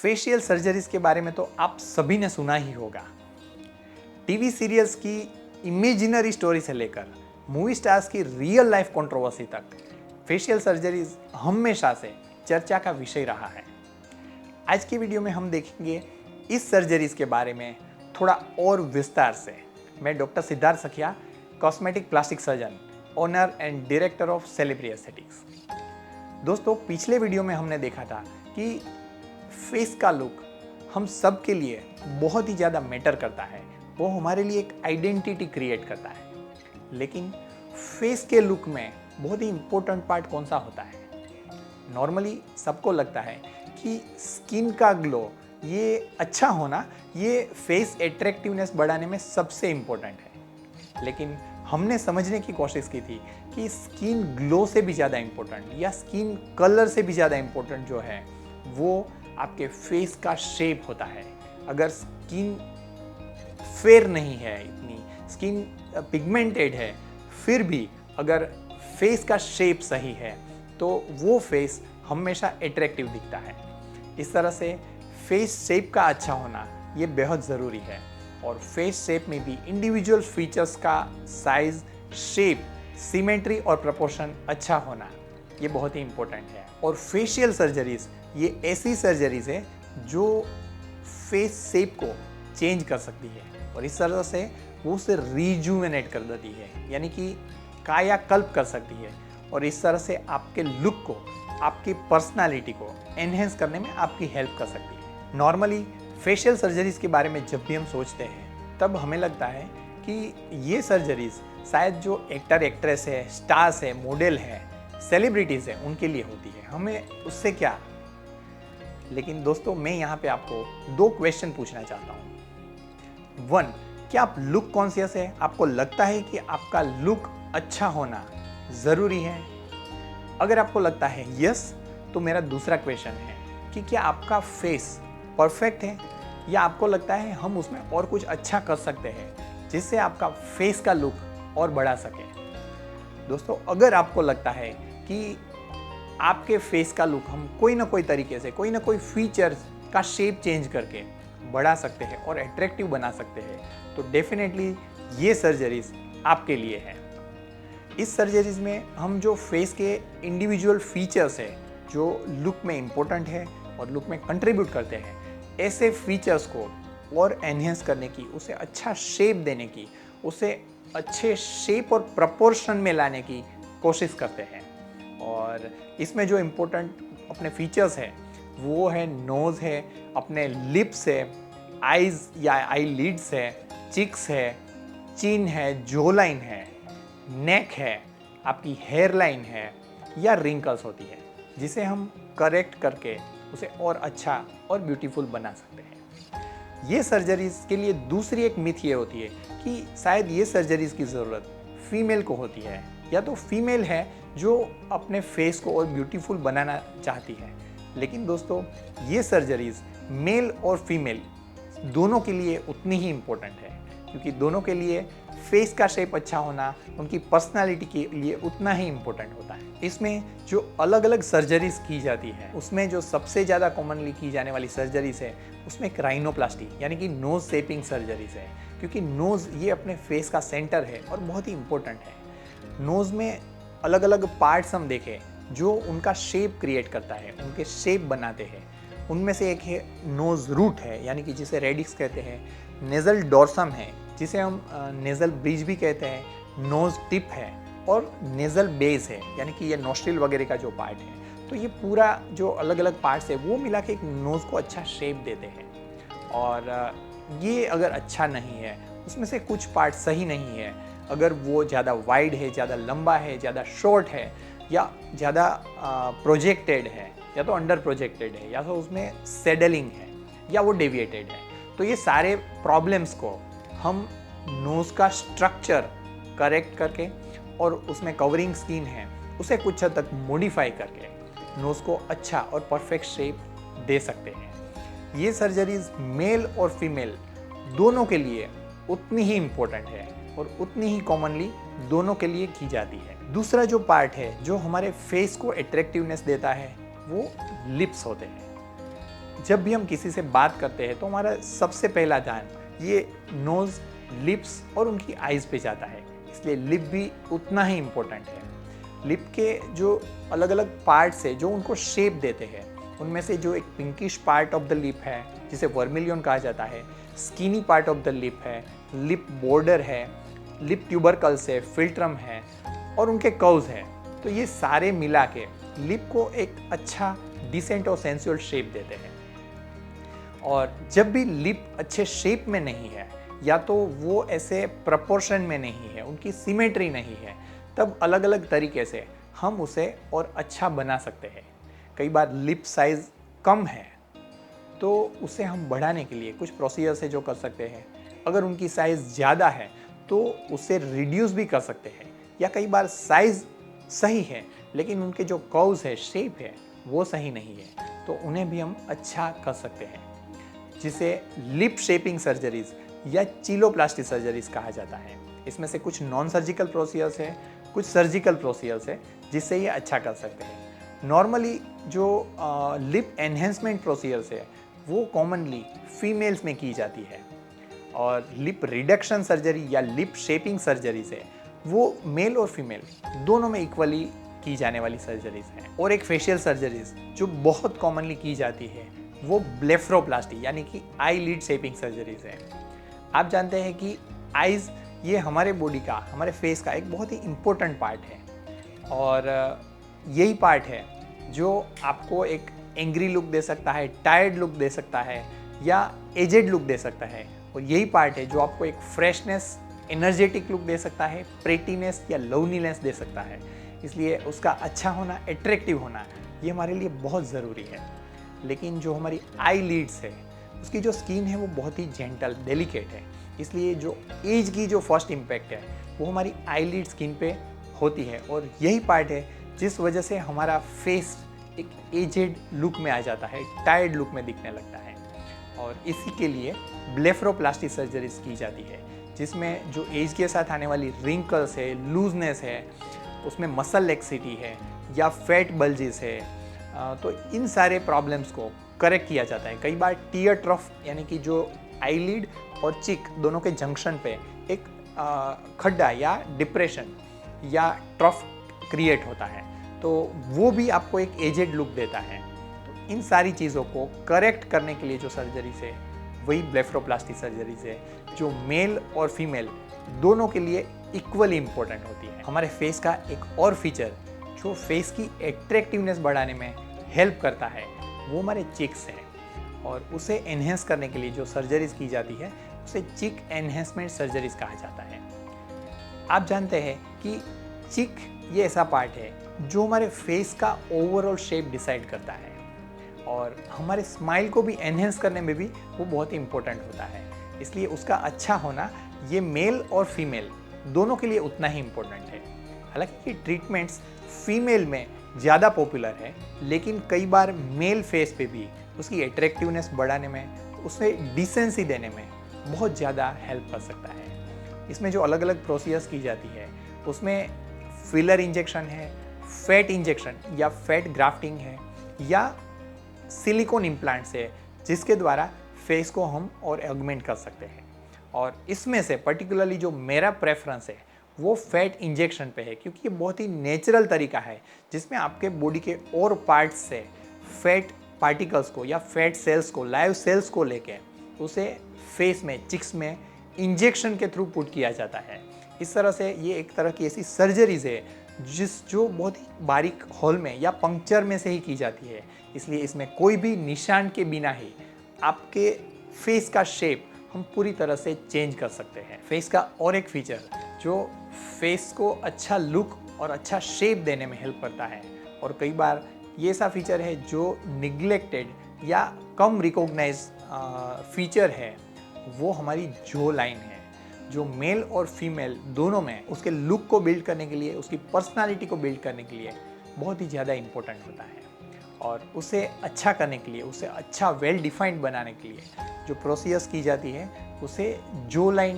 Facial surgeries के बारे में तो आप सभी ने सुना ही होगा। टीवी सीरियल्स की इमेजिनरी स्टोरी से लेकर मूवी स्टार्स की रियल लाइफ कंट्रोवर्सी तक फेशियल सर्जरीज हमेशा से चर्चा का विषय रहा है। आज की वीडियो में हम देखेंगे इस सर्जरीज के बारे में थोड़ा और विस्तार से। मैं doctor Siddharth Sakhiya, cosmetic plastic surgeon, owner and director of Celebri aesthetics. दोस्तों, पिछले वीडियो में हमने देखा था कि फेस का लुक हम सब के लिए बहुत ही ज़्यादा मैटर करता है, वो हमारे लिए एक आइडेंटिटी क्रिएट करता है। लेकिन फेस के लुक में बहुत ही इम्पोर्टेंट पार्ट कौन सा होता है? नॉर्मली सबको लगता है कि स्किन का ग्लो, ये अच्छा होना, ये फेस एट्रैक्टिवनेस बढ़ाने में सबसे इम्पोर्टेंट है। लेकिन हमने समझने की कोशिश की थी कि स्किन ग्लो से भी ज़्यादा इम्पोर्टेंट या स्किन कलर से भी ज़्यादा इम्पोर्टेंट जो है वो आपके फेस का शेप होता है। अगर स्किन फेयर नहीं है, इतनी स्किन पिगमेंटेड है, फिर भी अगर फेस का शेप सही है तो वो फेस हमेशा एट्रैक्टिव दिखता है। इस तरह से फेस शेप का अच्छा होना ये बेहद ज़रूरी है। और फेस शेप में भी इंडिविजुअल फीचर्स का साइज, शेप, सिमेट्री और प्रोपोर्शन अच्छा होना ये बहुत ही इम्पोर्टेंट है। और फेशियल सर्जरीज ये ऐसी सर्जरीज है जो फेस शेप को चेंज कर सकती है और इस तरह से वो उसे रिजुवेनेट कर देती है, यानी कि कायाकल्प कर सकती है और इस तरह से आपके लुक को, आपकी पर्सनालिटी को एनहेंस करने में आपकी हेल्प कर सकती है। नॉर्मली फेशियल सर्जरीज के बारे में जब भी हम सोचते हैं तब हमें लगता है कि ये सर्जरीज शायद जो एक्टर एक्ट्रेस है, स्टार्स है, मॉडल है, सेलिब्रिटीज़ है, उनके लिए होती है, हमें उससे क्या। लेकिन दोस्तों, मैं यहाँ पे आपको दो क्वेश्चन पूछना चाहता हूँ। 1, क्या आप लुक कॉन्शियस है? आपको लगता है कि आपका लुक अच्छा होना ज़रूरी है? अगर आपको लगता है यस, तो मेरा दूसरा क्वेश्चन है कि क्या आपका फेस परफेक्ट है या आपको लगता है हम उसमें और कुछ अच्छा कर सकते हैं जिससे आपका फेस का लुक और बढ़ा सके। दोस्तों, अगर आपको लगता है कि आपके फेस का लुक हम कोई ना कोई तरीके से, कोई ना कोई फीचर्स का शेप चेंज करके बढ़ा सकते हैं और एट्रैक्टिव बना सकते हैं, तो डेफिनेटली ये सर्जरीज आपके लिए है। इस सर्जरीज में हम जो फेस के इंडिविजुअल फीचर्स है जो लुक में इम्पोर्टेंट है और लुक में कंट्रीब्यूट करते हैं, ऐसे फीचर्स को और एनहेंस करने की, उसे अच्छा शेप देने की, उसे अच्छे शेप और प्रपोर्शन में लाने की कोशिश करते हैं। और इसमें जो इम्पोर्टेंट अपने फीचर्स है वो है नोज़ है, अपने लिप्स है, आईज या आई लिड्स है, चिक्स है, चिन है, जो लाइन है, नेक है, आपकी हेयर लाइन है या रिंकल्स होती है, जिसे हम करेक्ट करके उसे और अच्छा और ब्यूटीफुल बना सकते हैं। ये सर्जरीज के लिए दूसरी एक मिथ ये होती है कि शायद ये सर्जरीज की ज़रूरत फीमेल को होती है, या तो फीमेल है जो अपने फेस को और ब्यूटीफुल बनाना चाहती है। लेकिन दोस्तों, ये सर्जरीज मेल और फीमेल दोनों के लिए उतनी ही इम्पोर्टेंट है, क्योंकि दोनों के लिए फेस का शेप अच्छा होना उनकी पर्सनालिटी के लिए उतना ही इम्पोर्टेंट होता है। इसमें जो अलग अलग सर्जरीज की जाती है, उसमें जो सबसे ज़्यादा कॉमनली की जाने वाली सर्जरीज है उसमें क्राइनोप्लास्टी यानी कि नोज शेपिंग सर्जरीज है, क्योंकि नोज़ ये अपने फेस का सेंटर है और बहुत ही इम्पोर्टेंट है। नोज़ में अलग अलग पार्ट्स हम देखें जो उनका शेप क्रिएट करता है, उनके शेप बनाते हैं। उनमें से एक है नोज़ रूट है, यानी कि जिसे रेडिक्स कहते हैं, नेज़ल डॉर्सम है जिसे हम नेज़ल ब्रिज भी कहते हैं, नोज़ टिप है और नेज़ल बेस है, यानी कि ये नोस्ट्रिल वगैरह का जो पार्ट है। तो ये पूरा जो अलग अलग पार्ट्स है वो मिला के एक नोज़ को अच्छा शेप देते हैं। और ये अगर अच्छा नहीं है, उसमें से कुछ पार्ट सही नहीं है, अगर वो ज़्यादा वाइड है, ज़्यादा लंबा है, ज़्यादा शॉर्ट है या ज़्यादा प्रोजेक्टेड है या तो अंडर प्रोजेक्टेड है या तो उसमें सेडलिंग है या वो डेविएटेड है, तो ये सारे प्रॉब्लम्स को हम नोज़ का स्ट्रक्चर करेक्ट करके और उसमें कवरिंग स्किन है उसे कुछ हद तक मॉडिफाई करके नोज़ को अच्छा और परफेक्ट शेप दे सकते हैं। ये सर्जरीज मेल और फीमेल दोनों के लिए उतनी ही इम्पोर्टेंट है और उतनी ही कॉमनली दोनों के लिए की जाती है। दूसरा जो पार्ट है जो हमारे फेस को एट्रैक्टिवनेस देता है वो लिप्स होते हैं। जब भी हम किसी से बात करते हैं तो हमारा सबसे पहला ध्यान ये नोज़, लिप्स और उनकी आइज़ पे जाता है, इसलिए लिप भी उतना ही इम्पोर्टेंट है। लिप के जो अलग अलग पार्ट्स है जो उनको शेप देते हैं, उनमें से जो एक pinkish part of the lip है जिसे वर्मिलियन कहा जाता है, skinny part of the lip है, लिप बॉर्डर है, लिप ट्यूबरकल्स है, फिल्ट्रम है और उनके कर्व्स हैं। तो ये सारे मिला के लिप को एक अच्छा डिसेंट और सेंसुअल शेप देते हैं। और जब भी लिप अच्छे शेप में नहीं है या तो वो ऐसे प्रपोर्शन में नहीं है, उनकी सिमेट्री नहीं है, तब अलग अलग तरीके से हम उसे और अच्छा बना सकते हैं। कई बार लिप साइज़ कम है तो उसे हम बढ़ाने के लिए कुछ प्रोसीजर है जो कर सकते हैं। अगर उनकी साइज़ ज़्यादा है तो उसे रिड्यूस भी कर सकते हैं, या कई बार साइज़ सही है लेकिन उनके जो कर्व्स है, शेप है, वो सही नहीं है, तो उन्हें भी हम अच्छा कर सकते हैं, जिसे लिप शेपिंग सर्जरीज या चिलोप्लास्टी सर्जरीज कहा जाता है। इसमें से कुछ नॉन सर्जिकल प्रोसीजर्स है, कुछ सर्जिकल प्रोसीजर्स है जिससे ये अच्छा कर सकते हैं। नॉर्मली जो लिप एनहेंसमेंट प्रोसीजर्स है वो कॉमनली फीमेल्स में की जाती है, और लिप रिडक्शन सर्जरी या लिप शेपिंग सर्जरीज है वो मेल और फीमेल दोनों में इक्वली की जाने वाली सर्जरीज हैं। और एक फेशियल सर्जरीज जो बहुत कॉमनली की जाती है वो ब्लेफरोप्लास्टी यानी कि आई लिड शेपिंग सर्जरीज है। आप जानते हैं कि आइज़ ये हमारे बॉडी का, हमारे फेस का एक बहुत ही इम्पोर्टेंट पार्ट है, और यही पार्ट है जो आपको एक एंग्री लुक दे सकता है, टायर्ड लुक दे सकता है या एजेड लुक दे सकता है, और यही पार्ट है जो आपको एक फ्रेशनेस, एनर्जेटिक लुक दे सकता है, प्रेटीनेस या लवलीनेस दे सकता है। इसलिए उसका अच्छा होना, अट्रैक्टिव होना, ये हमारे लिए बहुत ज़रूरी है। लेकिन जो हमारी आई लीड्स है उसकी जो स्किन है वो बहुत ही जेंटल, डेलिकेट है, इसलिए जो एज की जो फर्स्ट इम्पैक्ट है वो हमारी आई लीड स्किन पे होती है, और यही पार्ट है जिस वजह से हमारा फेस एक एजेड लुक में आ जाता है, टायर्ड लुक में दिखने लगता है। और इसी के लिए ब्लेफरोप्लास्टी सर्जरीज की जाती है, जिसमें जो एज के साथ आने वाली रिंकल्स है, लूजनेस है, उसमें मसल लेक्सिटी है या फैट बल्जेस है, तो इन सारे प्रॉब्लम्स को करेक्ट किया जाता है। कई बार टीयर ट्रफ यानी कि जो आईलिड और चिक दोनों के जंक्शन पे एक खड्डा या डिप्रेशन या ट्रफ क्रिएट होता है, तो वो भी आपको एक एजेड लुक देता है। तो इन सारी चीज़ों को करेक्ट करने के लिए जो सर्जरीज है वही ब्लेफरोप्लास्टी सर्जरीज है, जो मेल और फीमेल दोनों के लिए इक्वली इम्पोर्टेंट होती है। हमारे फेस का एक और फीचर जो फेस की एट्रैक्टिवनेस बढ़ाने में हेल्प करता है वो हमारे चिक्स हैं, और उसे एनहेंस करने के लिए जो सर्जरीज की जाती है उसे चिक एनहेंसमेंट सर्जरीज कहा जाता है। आप जानते हैं कि चिक ये ऐसा पार्ट है जो हमारे फेस का ओवरऑल शेप डिसाइड करता है, और हमारे स्माइल को भी एनहेंस करने में भी वो बहुत ही इम्पोर्टेंट होता है। इसलिए उसका अच्छा होना ये मेल और फीमेल दोनों के लिए उतना ही इम्पोर्टेंट है। हालांकि ये ट्रीटमेंट्स फीमेल में ज़्यादा पॉपुलर है, लेकिन कई बार मेल फेस पे भी उसकी अट्रैक्टिवनेस बढ़ाने में, उसे डिसेंसी देने में बहुत ज़्यादा हेल्प कर सकता है। इसमें जो अलग अलग प्रोसीजर्स की जाती है उसमें फिलर इंजेक्शन है, फैट इंजेक्शन या फैट ग्राफ्टिंग है, या सिलिकॉन इम्प्लांट्स है जिसके द्वारा फेस को हम और ऑगमेंट कर सकते हैं। और इसमें से पर्टिकुलरली जो मेरा प्रेफरेंस है वो फैट इंजेक्शन पे है, क्योंकि ये बहुत ही नेचुरल तरीका है जिसमें आपके बॉडी के और पार्ट्स से फैट पार्टिकल्स को या फैट सेल्स को, लाइव सेल्स को लेके उसे फेस में, चिक्स में इंजेक्शन के थ्रू पुट किया जाता है। इस तरह से ये एक तरह की ऐसी सर्जरीज है जो बहुत ही बारीक होल में या पंक्चर में से ही की जाती है, इसलिए इसमें कोई भी निशान के बिना ही आपके फेस का शेप हम पूरी तरह से चेंज कर सकते हैं। फेस का और एक फीचर जो फेस को अच्छा लुक और अच्छा शेप देने में हेल्प करता है, और कई बार ये ऐसा फीचर है जो निग्लेक्टेड या कम रिकॉग्नाइज फीचर है, वो हमारी जो लाइन है, जो मेल और फीमेल दोनों में उसके लुक को बिल्ड करने के लिए, उसकी पर्सनालिटी को बिल्ड करने के लिए बहुत ही ज़्यादा इम्पोर्टेंट होता है। और उसे अच्छा करने के लिए, उसे अच्छा वेल डिफाइंड बनाने के लिए जो प्रोसीजर्स की जाती है उसे जो लाइन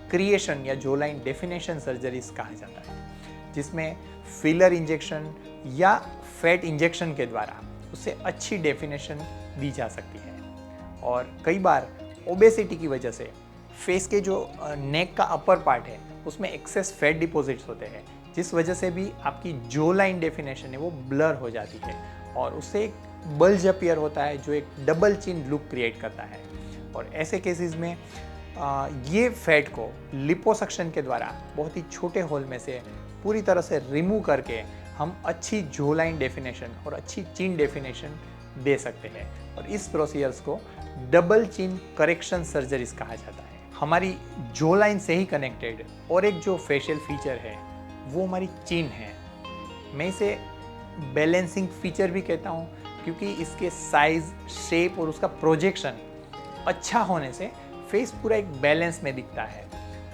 क्रिएशन या जो लाइन डेफिनेशन सर्जरीज कहा जाता है, जिसमें फिलर इंजेक्शन या फैट इंजेक्शन के द्वारा उसे अच्छी डेफिनेशन दी जा सकती है। और कई बार ओबेसिटी की वजह से फेस के जो नेक का अपर पार्ट है उसमें एक्सेस फैट डिपॉजिट्स होते हैं, जिस वजह से भी आपकी जो लाइन डेफिनेशन है वो ब्लर हो जाती है और उससे एक बल्ज अपीयर होता है जो एक डबल चिन लुक क्रिएट करता है। और ऐसे केसेस में ये फैट को लिपोसक्शन के द्वारा बहुत ही छोटे होल में से पूरी तरह से रिमूव करके हम अच्छी जो लाइन डेफिनेशन और अच्छी चिन डेफिनेशन दे सकते हैं और इस प्रोसीजर्स को डबल चिन करेक्शन सर्जरीज कहा जाता है। हमारी जो लाइन से ही कनेक्टेड और एक जो फेशियल फीचर है वो हमारी चिन है। मैं इसे बैलेंसिंग फीचर भी कहता हूँ क्योंकि इसके साइज, शेप और उसका प्रोजेक्शन अच्छा होने से फेस पूरा एक बैलेंस में दिखता है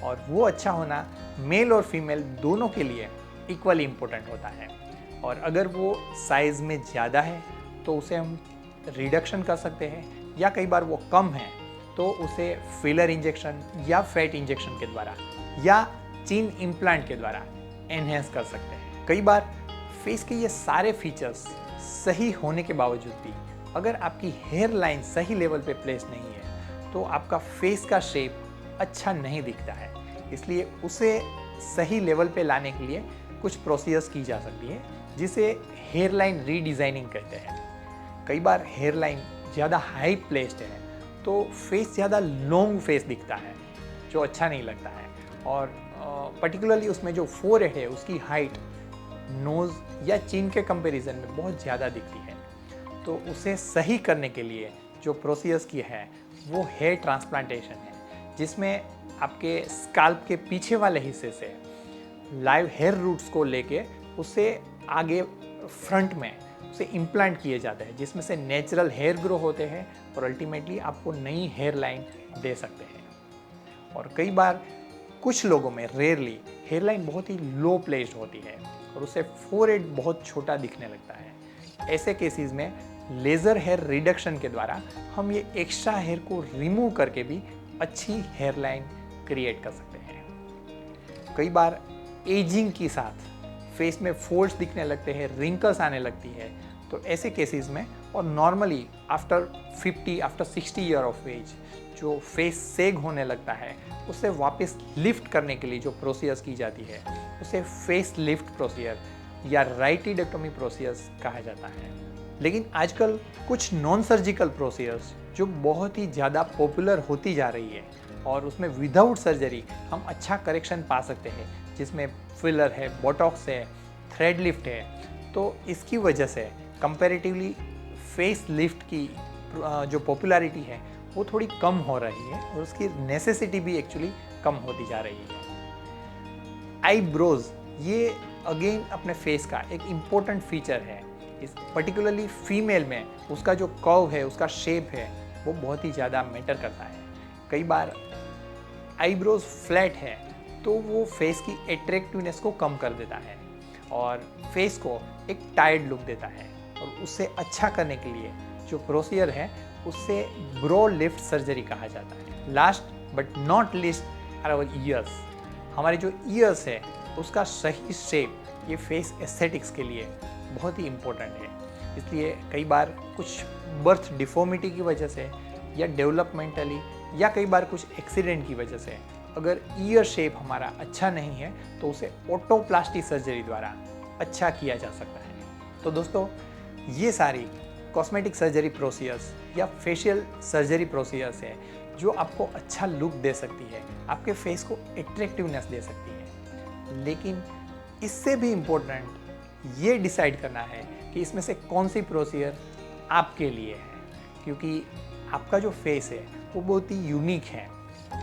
और वो अच्छा होना मेल और फीमेल दोनों के लिए इक्वली इम्पोर्टेंट होता है। और अगर वो साइज में ज़्यादा है तो उसे हम रिडक्शन कर सकते हैं या कई बार वो कम है तो उसे फिलर इंजेक्शन या फैट इंजेक्शन के द्वारा या चिन इम्प्लांट के द्वारा एनहेंस कर सकते हैं। कई बार फेस के ये सारे फीचर्स सही होने के बावजूद भी अगर आपकी हेयर लाइन सही लेवल पे प्लेस नहीं है तो आपका फेस का शेप अच्छा नहीं दिखता है। इसलिए उसे सही लेवल पे लाने के लिए कुछ प्रोसीजर्स की जा सकती है जिसे हेयर लाइन रीडिज़ाइनिंग कहते हैं। कई बार हेयर लाइन ज़्यादा हाई प्लेस्ड है तो फेस ज़्यादा लॉन्ग फेस दिखता है जो अच्छा नहीं लगता है और पर्टिकुलरली उसमें जो फोरहेड है उसकी हाइट नोज़ या चिन के कंपैरिजन में बहुत ज़्यादा दिखती है। तो उसे सही करने के लिए जो प्रोसीजर्स की है वो हेयर ट्रांसप्लांटेशन है, जिसमें आपके स्काल्प के पीछे वाले हिस्से से लाइव हेयर रूट्स को लेके उसे आगे फ्रंट में उसे इम्प्लांट किए जाते हैं, जिसमें से नेचुरल हेयर ग्रो होते हैं और अल्टीमेटली आपको नई हेयर लाइन दे सकते हैं। और कई बार कुछ लोगों में रेयरली हेयर लाइन बहुत ही लो प्लेस्ड होती है और उसे फोरहेड बहुत छोटा दिखने लगता है। ऐसे केसेस में लेज़र हेयर रिडक्शन के द्वारा हम ये एक्स्ट्रा हेयर को रिमूव करके भी अच्छी हेयर लाइन क्रिएट कर सकते हैं। कई बार एजिंग के साथ फेस में फोल्ड्स दिखने लगते हैं, रिंकल्स आने लगती है, तो ऐसे केसेस में और normally after 50 after 60 year of age जो फेस सेग होने लगता है उसे वापस लिफ्ट करने के लिए जो प्रोसीजर्स की जाती है उसे फेस लिफ्ट प्रोसीजर या राइटिडेक्टोमी प्रोसीजर्स कहा जाता है। लेकिन आजकल कुछ नॉन सर्जिकल प्रोसीजर्स जो बहुत ही ज़्यादा पॉपुलर होती जा रही है और उसमें विदाउट सर्जरी हम अच्छा करेक्शन पा सकते हैं, जिसमें फिलर है, बोटॉक्स है, थ्रेड लिफ्ट है। तो इसकी वजह से कंपैरेटिवली फेस लिफ्ट की जो पॉपुलैरिटी है वो थोड़ी कम हो रही है और उसकी नेसेसिटी भी एक्चुअली कम होती जा रही है। आईब्रोज ये अगेन अपने फेस का एक इम्पोर्टेंट फीचर है। इस पर्टिकुलरली फीमेल में उसका जो कर्व है, उसका शेप है, वो बहुत ही ज़्यादा मैटर करता है। कई बार आईब्रोज फ्लैट है तो वो फेस की एट्रैक्टिवनेस को कम कर देता है और फेस को एक टायर्ड लुक देता है। और उससे अच्छा करने के लिए जो प्रोसीजर है उससे ब्रो लिफ्ट सर्जरी कहा जाता है। Last but not least are our years. हमारे जो ईयर्स है उसका सही शेप ये फेस एस्थेटिक्स के लिए बहुत ही इम्पोर्टेंट है। इसलिए कई बार कुछ बर्थ डिफॉर्मिटी की वजह से या डेवलपमेंटली या कई बार कुछ एक्सीडेंट की वजह से अगर ईयर शेप हमारा अच्छा नहीं है तो उसे ऑटोप्लास्टिक सर्जरी द्वारा अच्छा किया जा सकता है। तो दोस्तों, ये सारी कॉस्मेटिक सर्जरी प्रोसीजर्स या फेशियल सर्जरी प्रोसीजर्स है जो आपको अच्छा लुक दे सकती है, आपके फेस को एट्रैक्टिवनेस दे सकती है। लेकिन इससे भी इम्पोर्टेंट ये डिसाइड करना है कि इसमें से कौन सी प्रोसीजर आपके लिए है, क्योंकि आपका जो फेस है वो बहुत ही यूनिक है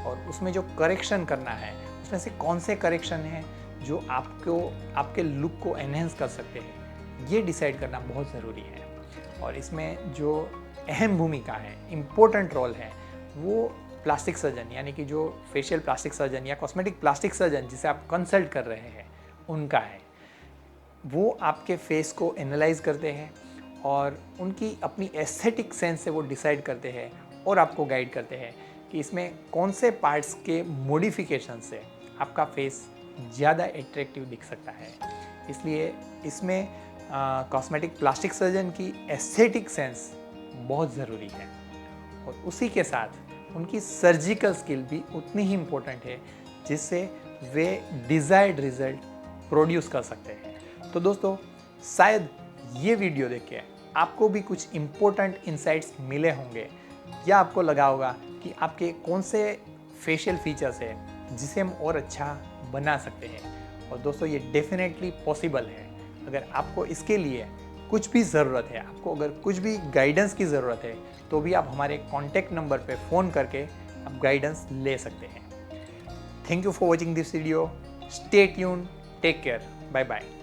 और उसमें जो करेक्शन करना है उसमें से कौन से करेक्शन हैं जो आपको आपके लुक को एनहेंस कर सकते हैं, ये डिसाइड करना बहुत ज़रूरी है। और इसमें जो अहम भूमिका है, इम्पोर्टेंट रोल है, वो प्लास्टिक सर्जन यानी कि जो फेशियल प्लास्टिक सर्जन या कॉस्मेटिक प्लास्टिक सर्जन जिसे आप कंसल्ट कर रहे हैं उनका है। वो आपके फेस को एनालाइज करते हैं और उनकी अपनी एस्थेटिक सेंस से वो डिसाइड करते हैं और आपको गाइड करते हैं कि इसमें कौन से पार्ट्स के मॉडिफिकेशन से आपका फेस ज़्यादा एट्रैक्टिव दिख सकता है। इसलिए इसमें कॉस्मेटिक प्लास्टिक सर्जन की एस्थेटिक सेंस बहुत ज़रूरी है। और उसी के साथ उनकी सर्जिकल स्किल भी उतनी ही इम्पोर्टेंट है जिससे वे डिज़ायर्ड रिजल्ट प्रोड्यूस कर सकते हैं। तो दोस्तों, शायद ये वीडियो देख के आपको भी कुछ इम्पोर्टेंट इंसाइट्स मिले होंगे या आपको लगा होगा कि आपके कौन से फेशियल फीचर्स है जिसे हम और अच्छा बना सकते हैं। और दोस्तों, ये डेफिनेटली पॉसिबल है। अगर आपको इसके लिए कुछ भी ज़रूरत है, आपको अगर कुछ भी गाइडेंस की ज़रूरत है, तो भी आप हमारे कॉन्टैक्ट नंबर पे फ़ोन करके आप गाइडेंस ले सकते हैं। Thank you for watching this video. Stay tune, take care, bye bye.